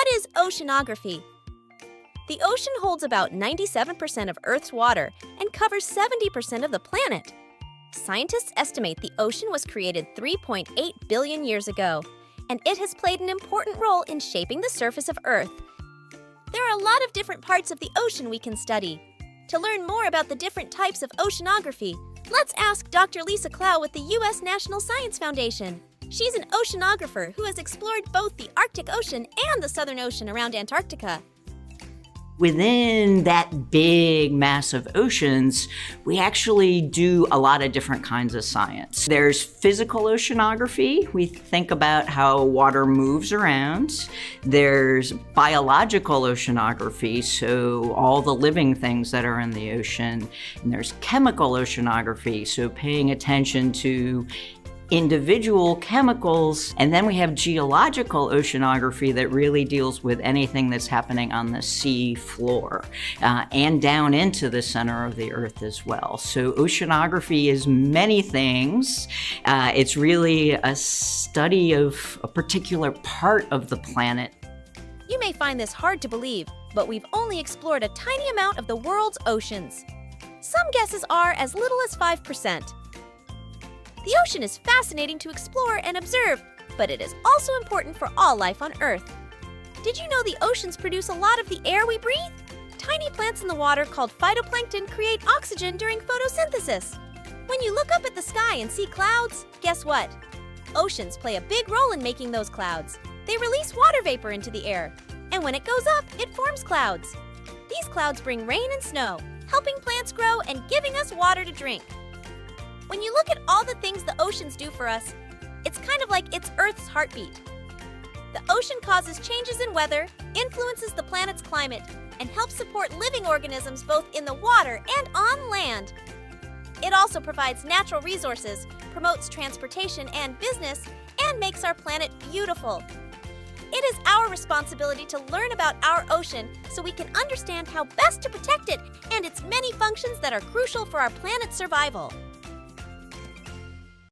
What is oceanography? The ocean holds about 97% of Earth's water and covers 70% of the planet. Scientists estimate the ocean was created 3.8 billion years ago, and it has played an important role in shaping the surface of Earth. There are a lot of different parts of the ocean we can study. To learn more about the different types of oceanography, let's ask Dr. Lisa Clow with the U.S. National Science Foundation. She's an oceanographer who has explored both the Arctic Ocean and the Southern Ocean around Antarctica. Within that big mass of oceans, we actually do a lot of different kinds of science. There's physical oceanography. We think about how water moves around. There's biological oceanography, so all the living things that are in the ocean. And there's chemical oceanography, so paying attention to individual chemicals. And then we have geological oceanography that really deals with anything that's happening on the sea floor and down into the center of the Earth as well. So oceanography is many things. It's really a study of a particular part of the planet. You may find this hard to believe, but we've only explored a tiny amount of the world's oceans. Some guesses are as little as 5%. The ocean is fascinating to explore and observe, but it is also important for all life on Earth. Did you know the oceans produce a lot of the air we breathe? Tiny plants in the water called phytoplankton create oxygen during photosynthesis. When you look up at the sky and see clouds, guess what? Oceans play a big role in making those clouds. They release water vapor into the air, and when it goes up, it forms clouds. These clouds bring rain and snow, helping plants grow and giving us water to drink. When you look at all the things the oceans do for us, it's kind of like it's Earth's heartbeat. The ocean causes changes in weather, influences the planet's climate, and helps support living organisms both in the water and on land. It also provides natural resources, promotes transportation and business, and makes our planet beautiful. It is our responsibility to learn about our ocean so we can understand how best to protect it and its many functions that are crucial for our planet's survival.